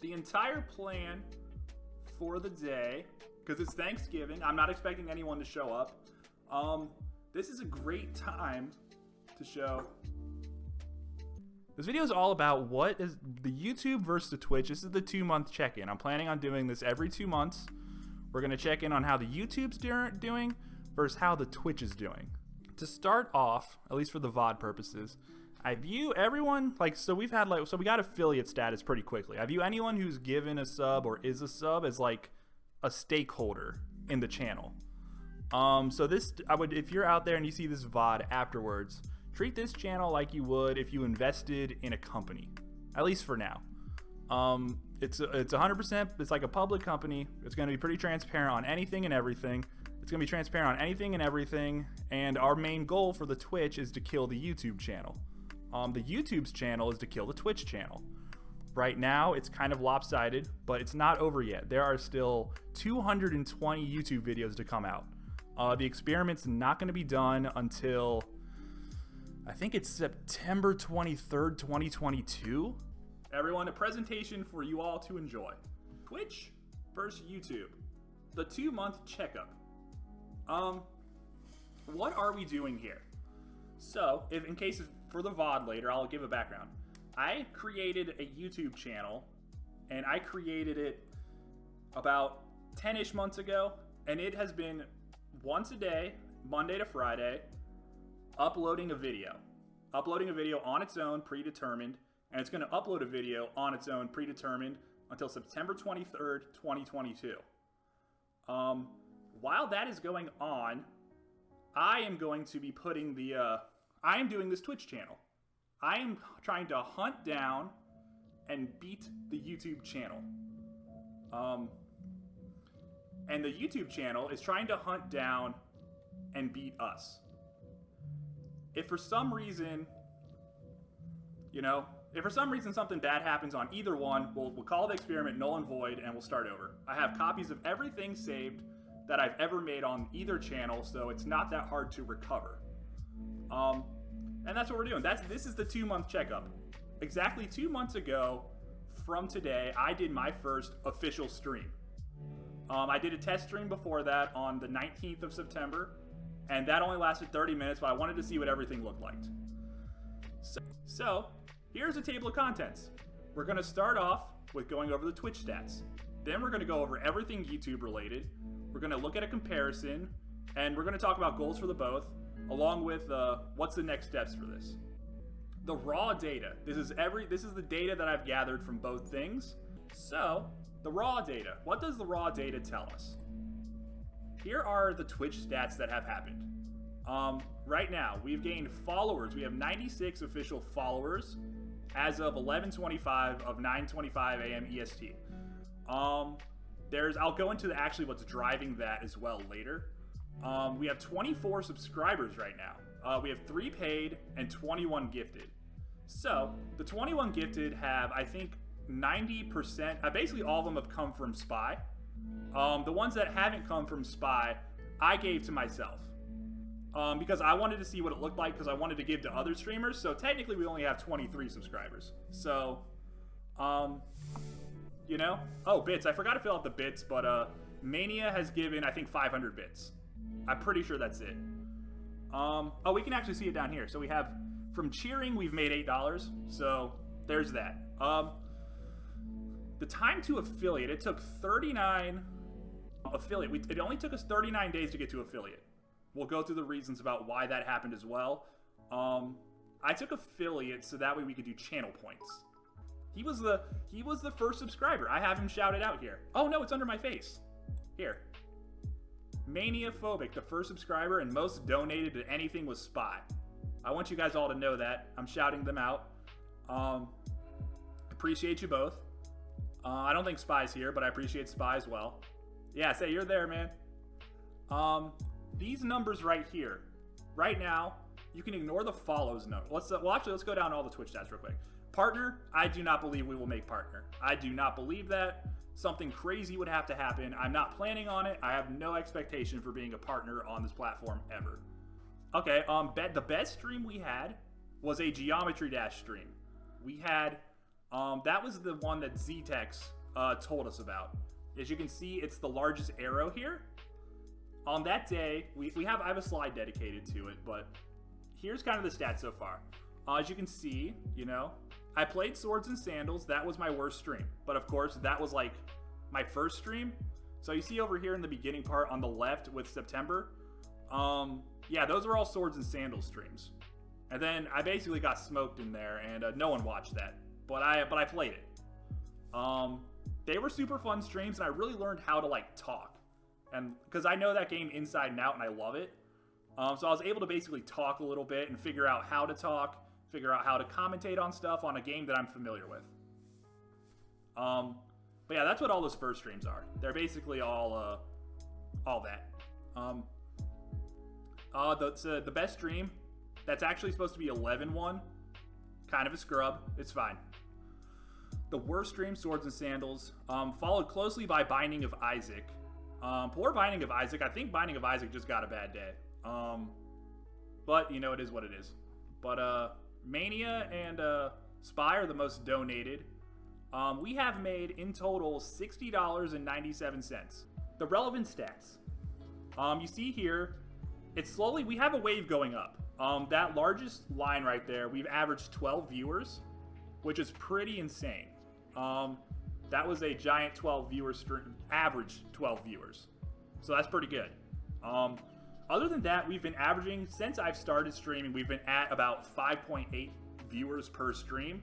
the entire plan for the day, because it's Thanksgiving, I'm not expecting anyone to show up. This is a great time to show. This video is all about what is the YouTube versus the Twitch. This is the 2-month check-in. I'm planning on doing this every 2 months. We're going to check in on how the YouTube's doing versus how the Twitch is doing. To start off, at least for the VOD purposes, I view everyone, so we got affiliate status pretty quickly. I view anyone who's given a sub or is a sub as like a stakeholder in the channel. So this, if you're out there and you see this VOD afterwards, treat this channel like you would if you invested in a company, at least for now. It's 100%, it's like a public company. It's going to be pretty transparent on anything and everything. It's going to be transparent on anything and everything. And our main goal for the Twitch is to kill the YouTube channel. The YouTube's channel is to kill the Twitch channel. Right now, it's kind of lopsided, but it's not over yet. There are still 220 YouTube videos to come out. The experiment's not going to be done until, I think it's September 23rd, 2022. Everyone, a presentation for you all to enjoy. Twitch versus YouTube. The 2-month checkup. What are we doing here? So, in case for the VOD later, I'll give a background. I created a YouTube channel, and I created it about 10-ish months ago, and it has been once a day, Monday to Friday, uploading a video on its own, predetermined, and it's going to upload a video on its own, predetermined, until September 23rd, 2022. While that is going on, I am going to be putting I am doing this Twitch channel. I am trying to hunt down and beat the YouTube channel. And the YouTube channel is trying to hunt down and beat us. If for some reason, something bad happens on either one, we'll call the experiment null and void and we'll start over. I have copies of everything saved that I've ever made on either channel, so it's not that hard to recover. And that's what we're doing. This is the 2-month checkup. Exactly 2 months ago from today, I did my first official stream. I did a test stream before that on the 19th of September, and that only lasted 30 minutes, but I wanted to see what everything looked like. So here's a table of contents. We're going to start off with going over the Twitch stats. Then we're going to go over everything YouTube related. We're going to look at a comparison, and we're going to talk about goals for the both, along with what's the next steps for this. The raw data. This is the data that I've gathered from both things. So, the raw data. What does the raw data tell us? Here are the Twitch stats that have happened. Right now, we've gained followers. We have 96 official followers as of 11:25 of 9:25 a.m. EST. I'll go into actually what's driving that as well later. We have 24 subscribers right now. We have 3 paid and 21 gifted. So the 21 gifted have, I think, 90%. Basically, all of them have come from Spy. The ones that haven't come from Spy, I gave to myself because I wanted to see what it looked like, because I wanted to give to other streamers. So technically, we only have 23 subscribers. So, oh, bits. I forgot to fill out the bits, but Mania has given, I think, 500 bits. I'm pretty sure that's it. Oh, we can actually see it down here. So we have, from cheering, we've made $8. So there's that. The time to affiliate, it took 39 affiliate. It only took us 39 days to get to affiliate. We'll go through the reasons about why that happened as well. I took affiliate so that way we could do channel points. He was the first subscriber. I have him shouted out here. Oh no, it's under my face. Here. Maniaphobic, the first subscriber and most donated to anything was Spy. I want you guys all to know that. I'm shouting them out. Appreciate you both. I don't think Spy's here, but I appreciate Spy as well. Yeah, say you're there, man. These numbers right here. Right now, you can ignore the follows number. Let's go down all the Twitch stats real quick. Partner, I do not believe we will make partner. I do not believe that. Something crazy would have to happen. I'm not planning on it. I have no expectation for being a partner on this platform ever. Okay, the best stream we had was a Geometry Dash stream. We had That was the one that Ztex told us about. As you can see, it's the largest arrow here. On that day, I have a slide dedicated to it, but here's kind of the stats so far. As you can see, you know, I played Swords and Sandals. That was my worst stream. But of course, that was like my first stream. So you see over here in the beginning part on the left with September. Yeah, those were all Swords and Sandals streams. And then I basically got smoked in there, and no one watched that. But I played it. They were super fun streams, and I really learned how to like talk. And because I know that game inside and out, and I love it. So I was able to basically talk a little bit and figure out how to talk, figure out how to commentate on stuff on a game that I'm familiar with. But yeah, that's what all those first streams are. They're basically all that. The best stream, that's actually supposed to be 11-1. Kind of a scrub. It's fine. The worst stream, Swords and Sandals, followed closely by Binding of Isaac. Poor Binding of Isaac. I think Binding of Isaac just got a bad day. But, you know, it is what it is. But Mania and Spy are the most donated. We have made, in total, $60.97. The relevant stats. You see here, it's slowly, we have a wave going up. That largest line right there, we've averaged 12 viewers, which is pretty insane. That was a giant 12 viewer stream, average 12 viewers. So that's pretty good. Other than that, we've been averaging, since I've started streaming, we've been at about 5.8 viewers per stream.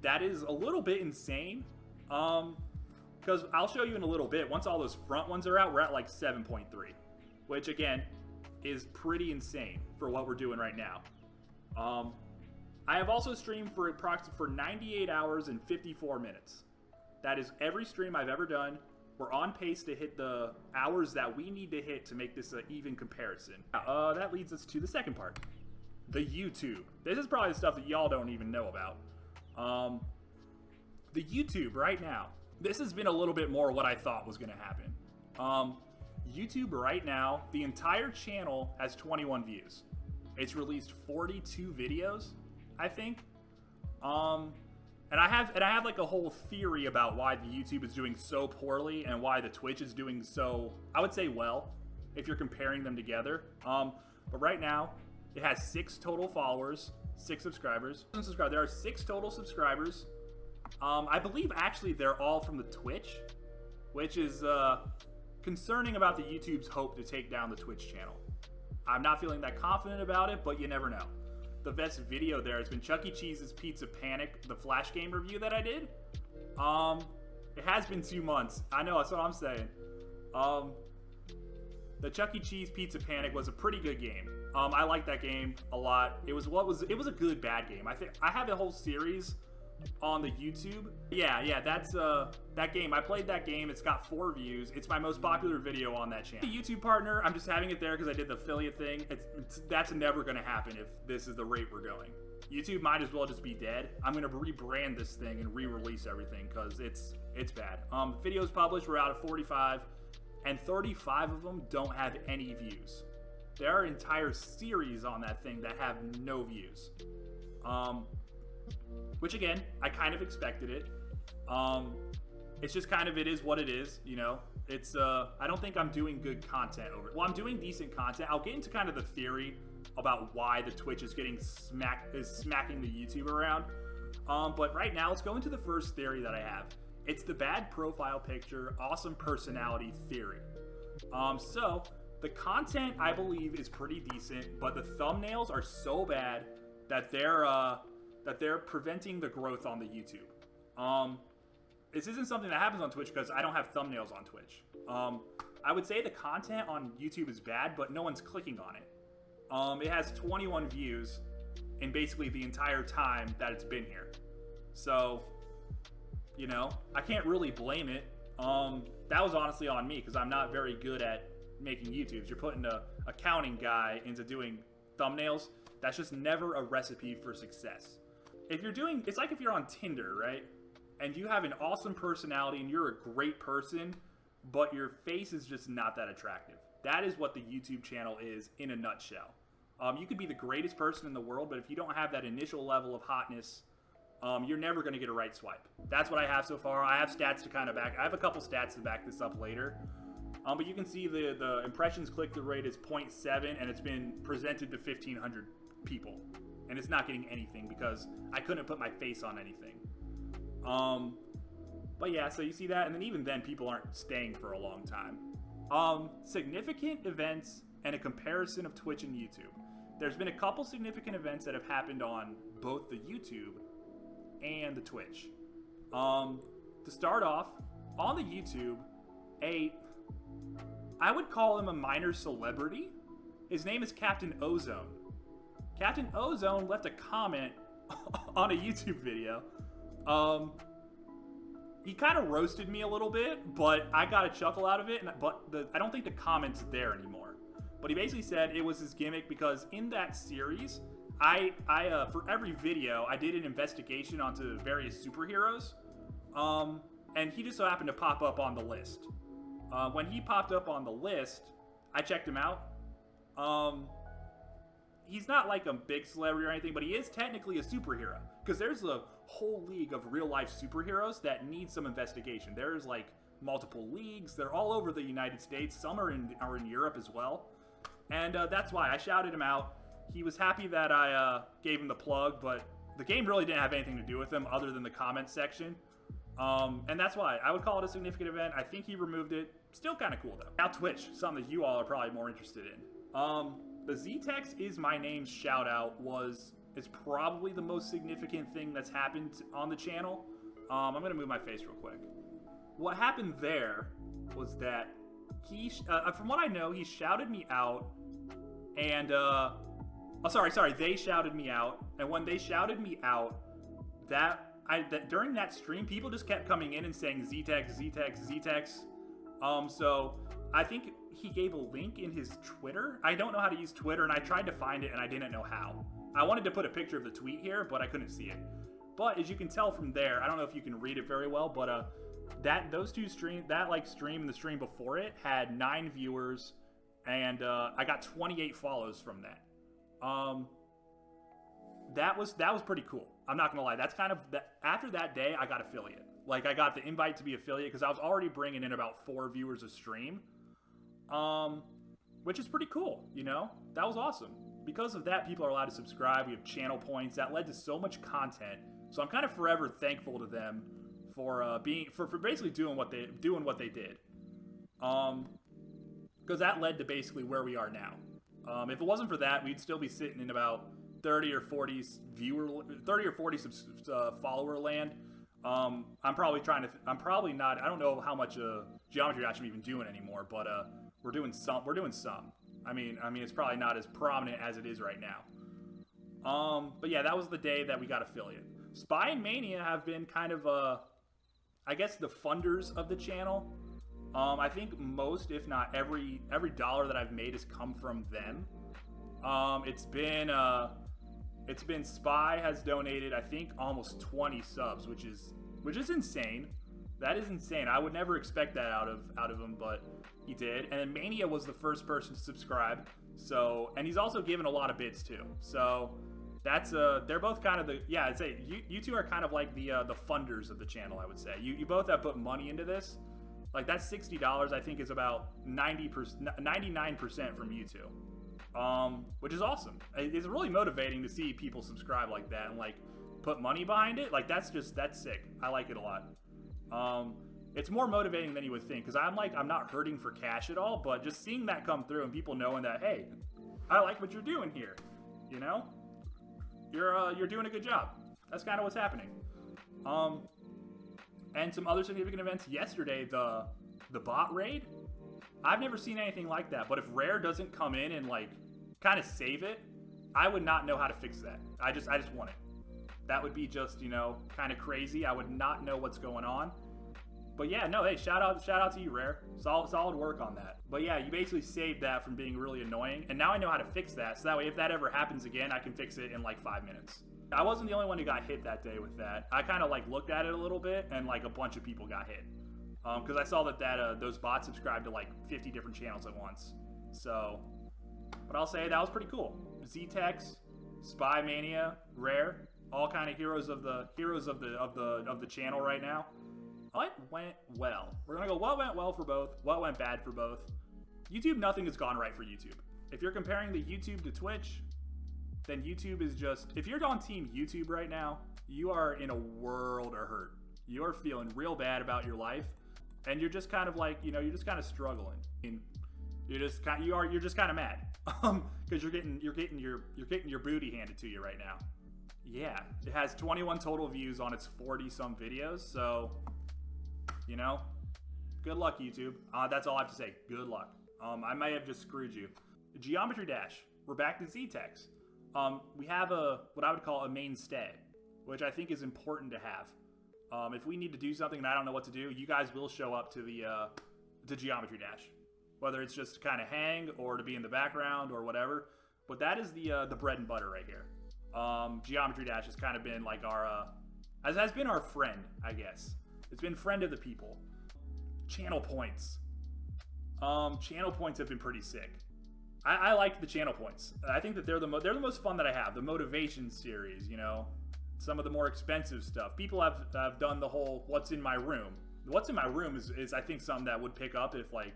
That is a little bit insane. Because I'll show you in a little bit, once all those front ones are out, we're at like 7.3. Which again, is pretty insane for what we're doing right now. I have also streamed for approximately 98 hours and 54 minutes. That is every stream I've ever done. We're on pace to hit the hours that we need to hit to make this an even comparison. That leads us to the second part. The YouTube. This is probably the stuff that y'all don't even know about. The YouTube right now. This has been a little bit more what I thought was going to happen. YouTube right now, the entire channel has 21 views. It's released 42 videos, I think. And I have like a whole theory about why the YouTube is doing so poorly and why the Twitch is doing so, I would say, well, if you're comparing them together. But right now, it has 6 total followers, 6 subscribers. There are 6 total subscribers. I believe actually they're all from the Twitch, which is concerning about the YouTube's hope to take down the Twitch channel. I'm not feeling that confident about it, but you never know. The best video there has been Chuck E. Cheese's Pizza Panic, the Flash game review that I did. It has been 2 months. I know, that's what I'm saying. The Chuck E. Cheese Pizza Panic was a pretty good game. I like that game a lot. It was a good bad game. I have a whole series on the YouTube. Yeah, that's that game. I played that game. It's got 4 views. It's my most popular video on that channel. The YouTube partner, I'm just having it there because I did the affiliate thing. That's never going to happen if this is the rate we're going. YouTube might as well just be dead. I'm going to rebrand this thing and re-release everything because it's bad. Videos published, we're out of 45, and 35 of them don't have any views. There are entire series on that thing that have no views. Which again, I kind of expected it. It's just kind of, it is what it is, you know. It's I don't think I'm doing good content over it. Well, I'm doing decent content. I'll get into kind of the theory about why the Twitch is getting smacking the YouTube around. But right now, let's go into the first theory that I have. It's the bad profile picture, awesome personality theory. So the content I believe is pretty decent, but the thumbnails are so bad that they're preventing the growth on the YouTube. This isn't something that happens on Twitch because I don't have thumbnails on Twitch. I would say the content on YouTube is bad, but no one's clicking on it. It has 21 views in basically the entire time that it's been here. So, you know, I can't really blame it. That was honestly on me because I'm not very good at making YouTubes. You're putting a accounting guy into doing thumbnails. That's just never a recipe for success. If you're doing, it's like if you're on Tinder, right? And you have an awesome personality and you're a great person, but your face is just not that attractive. That is what the YouTube channel is in a nutshell. You could be the greatest person in the world, but if you don't have that initial level of hotness, you're never going to get a right swipe. That's what I have so far. I have stats to kind of back. I have a couple stats to back this up later. But you can see the impressions click-through rate is 0.7, and it's been presented to 1,500 people. And it's not getting anything because I couldn't put my face on anything. But yeah, so you see that, and then even then, people aren't staying for a long time. Significant events and a comparison of Twitch and YouTube. There's been a couple significant events that have happened on both the YouTube and the Twitch. To start off, on the YouTube, I would call him a minor celebrity. His name is Captain Ozone. Captain Ozone left a comment on a YouTube video. He kind of roasted me a little bit, but I got a chuckle out of it. I don't think the comment's there anymore. But he basically said it was his gimmick because in that series, I for every video, I did an investigation onto various superheroes. And he just so happened to pop up on the list. When he popped up on the list, I checked him out. He's not like a big celebrity or anything, but he is technically a superhero. Because there's a whole league of real-life superheroes that need some investigation. There's like multiple leagues. They're all over the United States. Some are in Europe as well. And that's why I shouted him out. He was happy that I gave him the plug, but the game really didn't have anything to do with him other than the comment section. And that's why I would call it a significant event. I think he removed it. Still kind of cool though. Now Twitch, something that you all are probably more interested in. The Z-Tex is my name shout out is probably the most significant thing that's happened on the channel. I'm gonna move my face real quick. What happened there was that he, from what I know, he shouted me out, and they shouted me out, and when they shouted me out, during that stream, people just kept coming in and saying Z-Tex, Z-Tex, Z-Tex. So I think he gave a link in his Twitter. I don't know how to use Twitter, and I tried to find it, and I didn't know how. I wanted to put a picture of the tweet here, but I couldn't see it. But as you can tell from there, I don't know if you can read it very well, but those two stream and the stream before it had 9 viewers, and I got 28 follows from that. That was pretty cool. I'm not gonna lie. That's kind of after that day, I got affiliate. Like I got the invite to be affiliate because I was already bringing in about 4 viewers a stream, which is pretty cool. You know, that was awesome. Because of that, people are allowed to subscribe. We have channel points that led to so much content. So I'm kind of forever thankful to them for basically doing what they did. Because that led to basically where we are now. If it wasn't for that, we'd still be sitting in about 30 or 40 follower land. I'm probably not. I don't know how much Geometry Dash I'm even doing anymore, but we're doing some. I mean, it's probably not as prominent as it is right now. But yeah, that was the day that we got affiliate. Spy and Mania have been kind of, I guess, the funders of the channel. I think most, if not every dollar that I've made has come from them. It's been Spy has donated, I think, almost 20 subs, which is insane. That is insane. I would never expect that out of him, but he did. And then Mania was the first person to subscribe. So, and he's also given a lot of bits too. So that's they're both kind of I'd say you two are kind of like the funders of the channel. I would say you both have put money into this. Like that $60 I think is about 99% from you two. Which is awesome. It's really motivating to see people subscribe like that and like put money behind it. Like that's sick. I like it a lot. It's more motivating than you would think because I'm not hurting for cash at all, but just seeing that come through and people knowing that, hey, I like what you're doing here, you know, you're doing a good job. That's kind of what's happening. And some other significant events yesterday, the bot raid. I've never seen anything like that, but if Rare doesn't come in and like kind of save it, I would not know how to fix that. I just want it. That would be just, you know, kind of crazy. I would not know what's going on. But yeah, no, hey, shout out to you, Rare. Solid work on that. But yeah, you basically saved that from being really annoying, and now I know how to fix that, so that way if that ever happens again, I can fix it in like 5 minutes. I wasn't the only one who got hit that day with that. I kind of like looked at it a little bit, and like a bunch of people got hit. Because I saw that those bots subscribed to like 50 different channels at once. So, but I'll say that was pretty cool. Z-Tex, Spy Mania, Rare, all kind of heroes of the channel right now. What went well? We're gonna go what went well for both, what went bad for both. YouTube, nothing has gone right for YouTube. If you're comparing the YouTube to Twitch, then YouTube is just, if you're on team YouTube right now, you are in a world of hurt. You are feeling real bad about your life, and you're just kind of like, you know, you're just kind of struggling. You're just kind of mad because you're getting your booty handed to you right now. Yeah, it has 21 total views on its 40-some videos, so, you know, good luck, YouTube. That's all I have to say. Good luck. I might have just screwed you. Geometry Dash. We're back to Z-Tex. We have what I would call a mainstay, which I think is important to have. If we need to do something and I don't know what to do, you guys will show up to the Geometry Dash, whether it's just to kind of hang or to be in the background or whatever. But that is the bread and butter right here. Geometry Dash has kind of been like our has been our friend, I guess. It's been friend of the people. Channel points. Channel points have been pretty sick. I like the channel points. I think that they're the most fun that I have. The motivation series, you know, some of the more expensive stuff. People have done the whole what's in my room. What's in my room is I think something that would pick up if like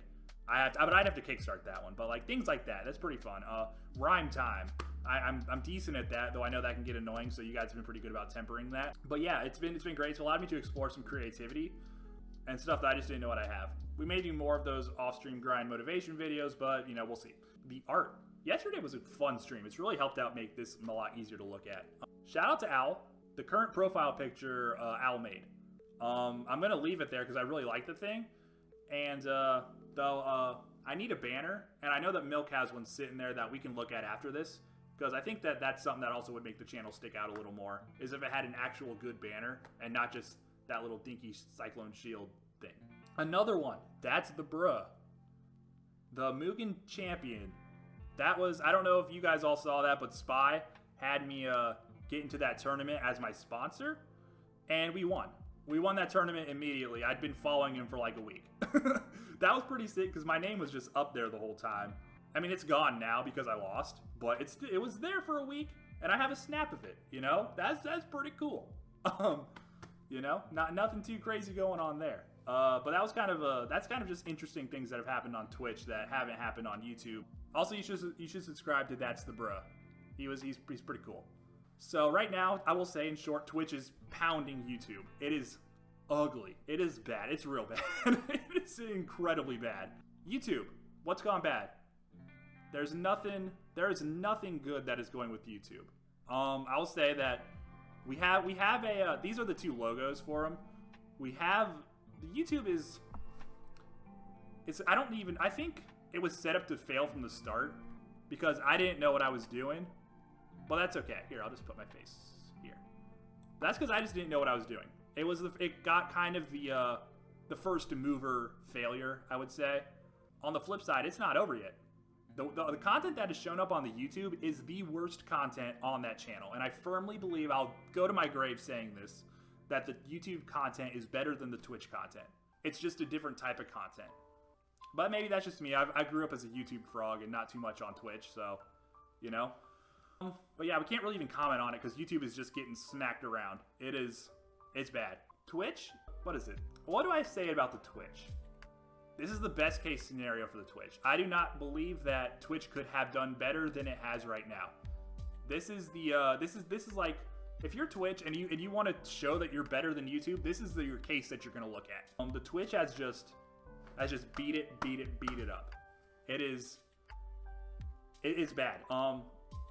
but I'd have to kickstart that one. But like things like that, that's pretty fun. Rhyme time. I'm decent at that, though I know that can get annoying. So you guys have been pretty good about tempering that. But yeah, it's been great. It's allowed me to explore some creativity and stuff that I just didn't know what I have. We may do more of those off-stream grind motivation videos, but you know, we'll see. The art. Yesterday was a fun stream. It's really helped out make this a lot easier to look at. Shout out to Al. The current profile picture Al made. I'm gonna leave it there because I really like the thing. And though I need a banner, and I know that Milk has one sitting there that we can look at after this, because I think that that's something that also would make the channel stick out a little more, is if it had an actual good banner and not just that little dinky Cyclone shield thing. Another one, that's the bruh. The Mugen Champion. That was, I don't know if you guys all saw that, but Spy had me get into that tournament as my sponsor, and we won. We won that tournament immediately. I'd been following him for like a week. That was pretty sick because my name was just up there the whole time. I mean, it's gone now because I lost, but it was there for a week, and I have a snap of it. You know, that's pretty cool. You know, nothing too crazy going on there. But that was that's kind of just interesting things that have happened on Twitch that haven't happened on YouTube. Also, you should subscribe to That's the Bruh. He's pretty cool. So right now, I will say in short, Twitch is pounding YouTube. It is ugly. It is bad. It's real bad. It is incredibly bad. YouTube, what's gone bad? There is nothing good that is going with YouTube. I will say that we have these are the two logos for them. We have the YouTube I think it was set up to fail from the start because I didn't know what I was doing. But that's okay. Here, I'll just put my face here. That's because I just didn't know what I was doing. It got kind of the first mover failure, I would say. On the flip side, it's not over yet. The content that has shown up on the YouTube is the worst content on that channel. And I firmly believe, I'll go to my grave saying this, that the YouTube content is better than the Twitch content. It's just a different type of content. But maybe that's just me. I grew up as a YouTube frog and not too much on Twitch, so, you know. But yeah, we can't really even comment on it because YouTube is just getting smacked around. It's bad. Twitch? What is it? What do I say about the Twitch? This is the best case scenario for the Twitch. I do not believe that Twitch could have done better than it has right now. This is like, if you're Twitch and you want to show that you're better than YouTube, this is your case that you're gonna look at. The Twitch has just beat it up. It's bad.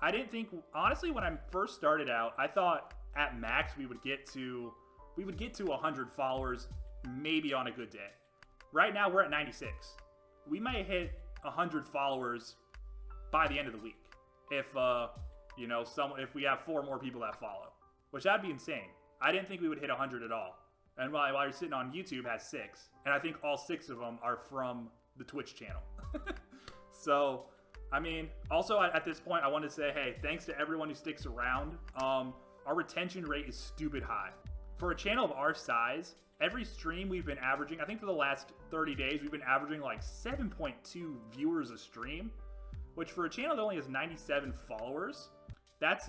I didn't think, honestly, when I first started out, I thought at max we would get to 100 followers maybe on a good day. Right now we're at 96. We may hit 100 followers by the end of the week if if we have 4 more people that follow, which that'd be insane. I didn't think we would hit 100 at all. And while you're sitting on YouTube has 6, and I think all 6 of them are from the Twitch channel. So, I mean, also at this point, I want to say, hey, thanks to everyone who sticks around. Our retention rate is stupid high. For a channel of our size, every stream we've been averaging, I think for the last 30 days, we've been averaging like 7.2 viewers a stream, which for a channel that only has 97 followers, that's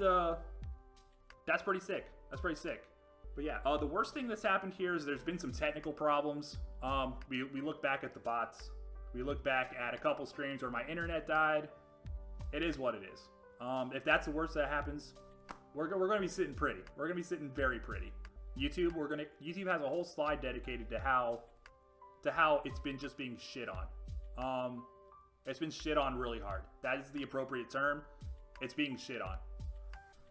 That's pretty sick. That's pretty sick. But yeah, the worst thing that's happened here is there's been some technical problems. We look back at the bots. We look back at a couple streams where my internet died. It is what it is. If that's the worst that happens, we're going to be sitting pretty. We're going to be sitting very pretty. YouTube has a whole slide dedicated to how it's been just being shit on. It's been shit on really hard. That is the appropriate term. It's being shit on.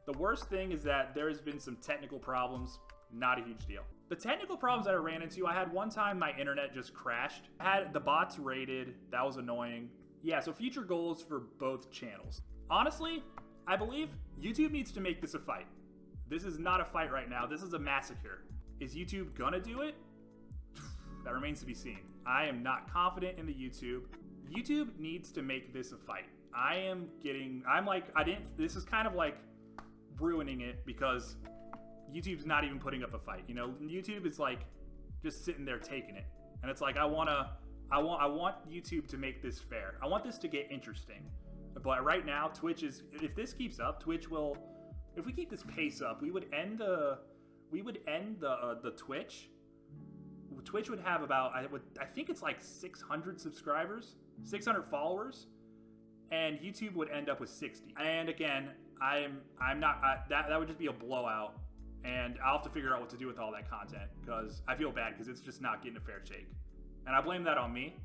The worst thing is that there has been some technical problems. Not a huge deal. The technical problems that I ran into, I had one time my internet just crashed. I had the bots raided. That was annoying. Yeah, so future goals for both channels. Honestly, I believe YouTube needs to make this a fight. This is not a fight right now. This is a massacre. Is YouTube gonna do it? That remains to be seen. I am not confident in the YouTube. YouTube needs to make this a fight. This is kind of like ruining it because YouTube's not even putting up a fight. You know, YouTube is like just sitting there taking it. And it's like I want YouTube to make this fair. I want this to get interesting. But right now, Twitch is, if this keeps up, Twitch will, if we keep this pace up, we would end the Twitch. Twitch would have about, I think it's like 600 subscribers, 600 followers, and YouTube would end up with 60. And again, that would just be a blowout. And I'll have to figure out what to do with all that content because I feel bad because it's just not getting a fair shake. And I blame that on me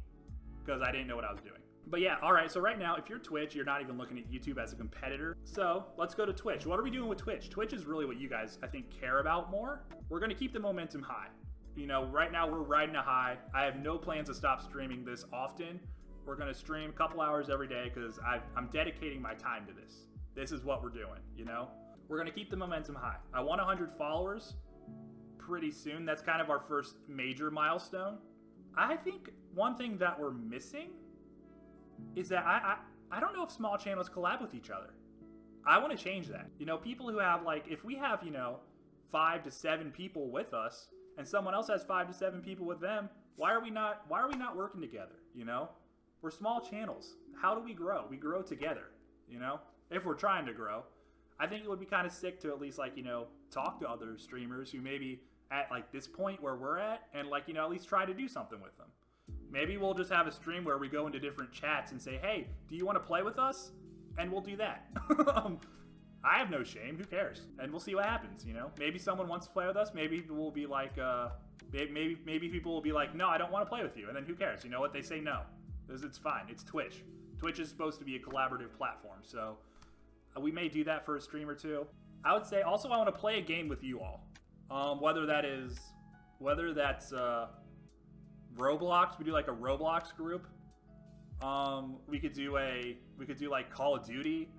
because I didn't know what I was doing. But yeah, all right, so right now, if you're Twitch, you're not even looking at YouTube as a competitor. So let's go to Twitch. What are we doing with Twitch? Twitch is really what you guys, I think, care about more. We're going to keep the momentum high. You know, right now we're riding a high. I have no plans to stop streaming this often. We're going to stream a couple hours every day because I'm dedicating my time to this. This is what we're doing, you know? We're going to keep the momentum high. I want 100 followers pretty soon. That's kind of our first major milestone. I think one thing that we're missing is that I don't know if small channels collab with each other. I want to change that. You know, people who have like, if we have, you know, 5 to 7 people with us and someone else has 5 to 7 people with them, why are we not working together? You know, we're small channels. How do we grow? We grow together, you know, if we're trying to grow. I think it would be kind of sick to at least like, you know, talk to other streamers who maybe at like this point where we're at and like, you know, at least try to do something with them. Maybe we'll just have a stream where we go into different chats and say, hey, do you want to play with us? And we'll do that. I have no shame. Who cares? And we'll see what happens, you know? Maybe someone wants to play with us. Maybe we'll be like, maybe people will be like, no, I don't want to play with you. And then who cares? You know what? They say no. It's fine. It's Twitch. Twitch is supposed to be a collaborative platform. So we may do that for a stream or two. I would say also I want to play a game with you all. Whether that's Roblox, we do like a Roblox group. We could do like Call of Duty.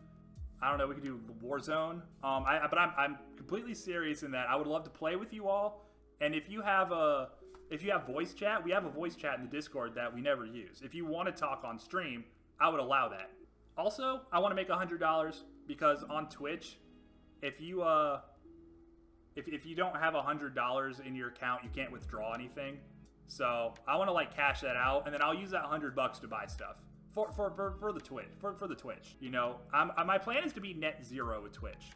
I don't know. We could do Warzone. But I'm completely serious in that I would love to play with you all. And if you have voice chat, we have a voice chat in the Discord that we never use. If you want to talk on stream, I would allow that. Also, I want to make $100 because on Twitch, if you don't have $100 in your account, you can't withdraw anything. So I want to like cash that out, and then I'll use that $100 to buy stuff for the Twitch. You know, my plan is to be net zero with Twitch.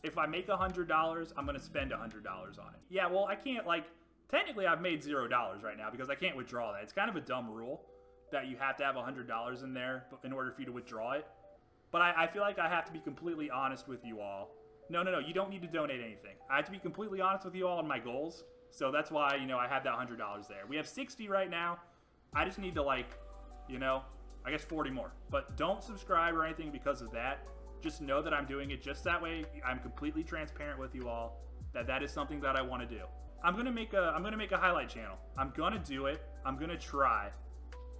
If I make $100, I'm gonna spend $100 on it. Yeah, well, I can't like technically I've made $0 right now because I can't withdraw that. It's kind of a dumb rule that you have to have $100 in there in order for you to withdraw it. But I feel like I have to be completely honest with you all. No, you don't need to donate anything. I have to be completely honest with you all on my goals. So that's why, you know, I have that $100 there. We have 60 right now. I just need to like, you know, I guess 40 more. But don't subscribe or anything because of that. Just know that I'm doing it just that way. I'm completely transparent with you all that is something that I want to do. I'm gonna make a highlight channel. I'm gonna do it. I'm gonna try.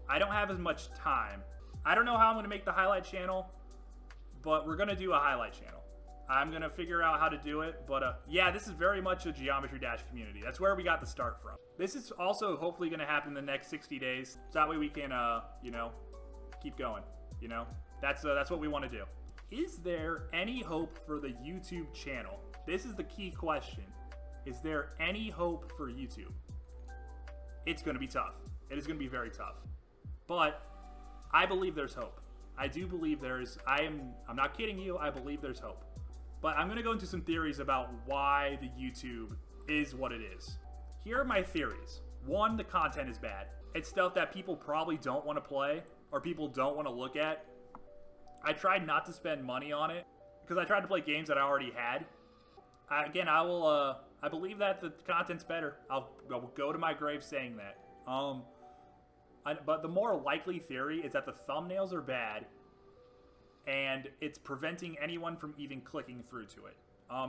I don't have as much time. I don't know how I'm gonna make the highlight channel, but we're gonna do a highlight channel. I'm gonna figure out how to do it, but yeah, this is very much a Geometry Dash community. That's where we got the start from. This is also hopefully gonna happen in the next 60 days. So that way we can, you know, keep going. You know, that's what we want to do. Is there any hope for the YouTube channel? This is the key question. Is there any hope for YouTube? It's gonna be tough. It is gonna be very tough, but I believe there's hope. I do believe I'm not kidding you. I believe there's hope. But I'm going to go into some theories about why the YouTube is what it is. Here are my theories. One, the content is bad. It's stuff that people probably don't want to play or people don't want to look at. I tried not to spend money on it because I tried to play games that I already had. I believe that the content's better. I'll go to my grave saying that. But the more likely theory is that the thumbnails are bad and it's preventing anyone from even clicking through to it.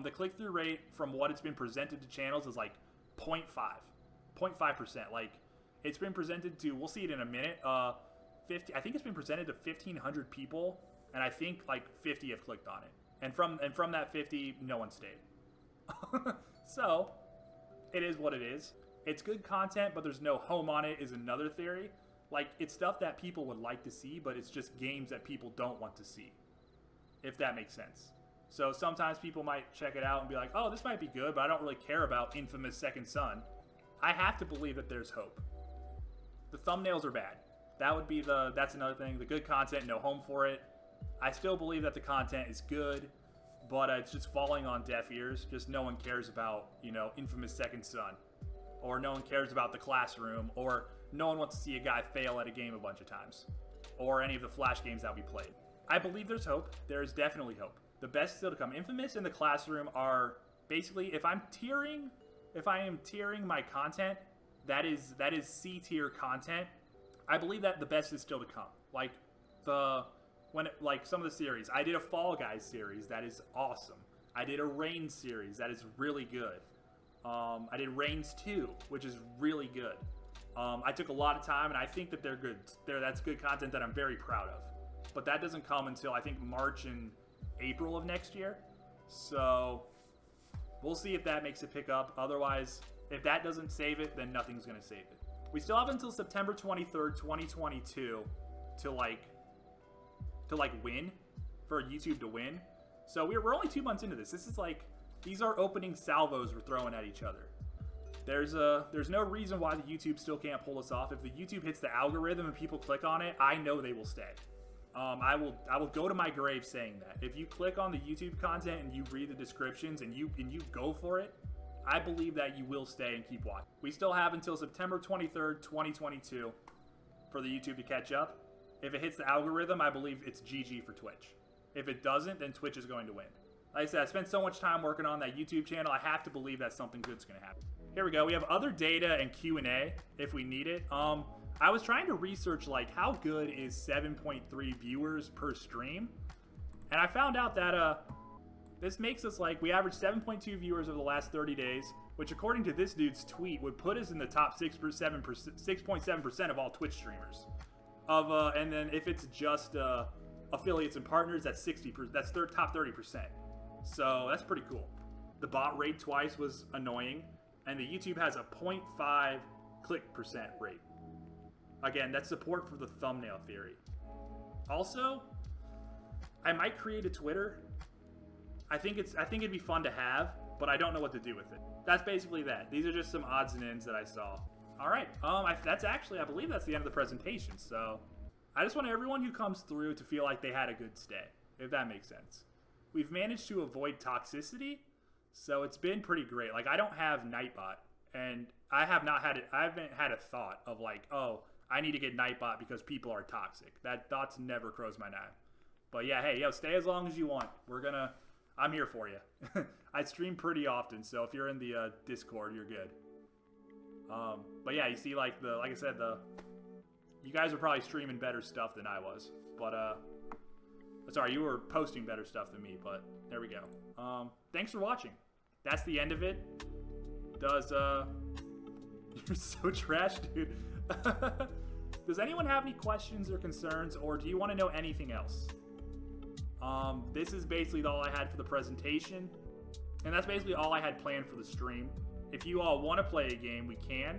The click-through rate from what it's been presented to channels is like 0.5%. Like, it's been presented to, we'll see it in a minute, I think it's been presented to 1,500 people, and I think like 50 have clicked on it. And from that 50, no one stayed. So, it is what it is. It's good content, but there's no home on it is another theory. Like, it's stuff that people would like to see, but it's just games that people don't want to see. If that makes sense. So sometimes people might check it out and be like, oh, this might be good, but I don't really care about Infamous Second Son. I have to believe that there's hope. The thumbnails are bad. That's another thing. The good content, no home for it. I still believe that the content is good, but it's just falling on deaf ears. Just no one cares about, Infamous Second Son. Or no one cares about The Classroom. Or no one wants to see a guy fail at a game a bunch of times. Or any of the Flash games that we played. I believe there's hope. There's definitely hope. The best still to come. Infamous and The Classroom are basically, if I am tiering my content, that is C tier content. I believe that the best is still to come. Like some of the series. I did a Fall Guys series that is awesome. I did a Reigns series that is really good. I did Reigns 2, which is really good. I took a lot of time, and I think that they're good. That's good content that I'm very proud of. But that doesn't come until, I think, March and April of next year. So we'll see if that makes it pick up. Otherwise, if that doesn't save it, then nothing's going to save it. We still have until September 23rd, 2022 to win, for YouTube to win. So we're only 2 months into this. This is these are opening salvos we're throwing at each other. There's no reason why the YouTube still can't pull us off. If the YouTube hits the algorithm and people click on it, I know they will stay. I will go to my grave saying that. If you click on the YouTube content and you read the descriptions and you go for it, I believe that you will stay and keep watching. We still have until September 23rd, 2022 for the YouTube to catch up. If it hits the algorithm, I believe it's GG for Twitch. If it doesn't, then Twitch is going to win. Like I said, I spent so much time working on that YouTube channel, I have to believe that something good's going to happen. Here we go. We have other data and Q&A if we need it. I was trying to research how good is 7.3 viewers per stream, and I found out that this makes us we average 7.2 viewers over the last 30 days, which according to this dude's tweet would put us in the top 6.7% of all Twitch streamers. And then if it's just affiliates and partners, that's 60%. That's their top 30%. So that's pretty cool. The bot rate twice was annoying, and the YouTube has a 0.5 click percent rate. Again, that's support for the thumbnail theory. Also, I might create a Twitter. I think it'd be fun to have, but I don't know what to do with it. That's basically that. These are just some odds and ends that I saw. All right. That's actually, I believe that's the end of the presentation. So I just want everyone who comes through to feel like they had a good stay, if that makes sense. We've managed to avoid toxicity, so it's been pretty great. I don't have Nightbot, and I haven't had a thought of oh, I need to get Nightbot because people are toxic. That thought's never crossed my mind. But yeah, hey, stay as long as you want. I'm here for you. I stream pretty often, so if you're in the Discord, you're good. But yeah, you see, like I said, you guys are probably streaming better stuff than I was. But sorry, you were posting better stuff than me. But there we go. Thanks for watching. That's the end of it. You're so trash, dude. Does anyone have any questions or concerns, or do you want to know anything else? This is basically all I had for the presentation, and that's basically all I had planned for the stream. If you all want to play a game, we can.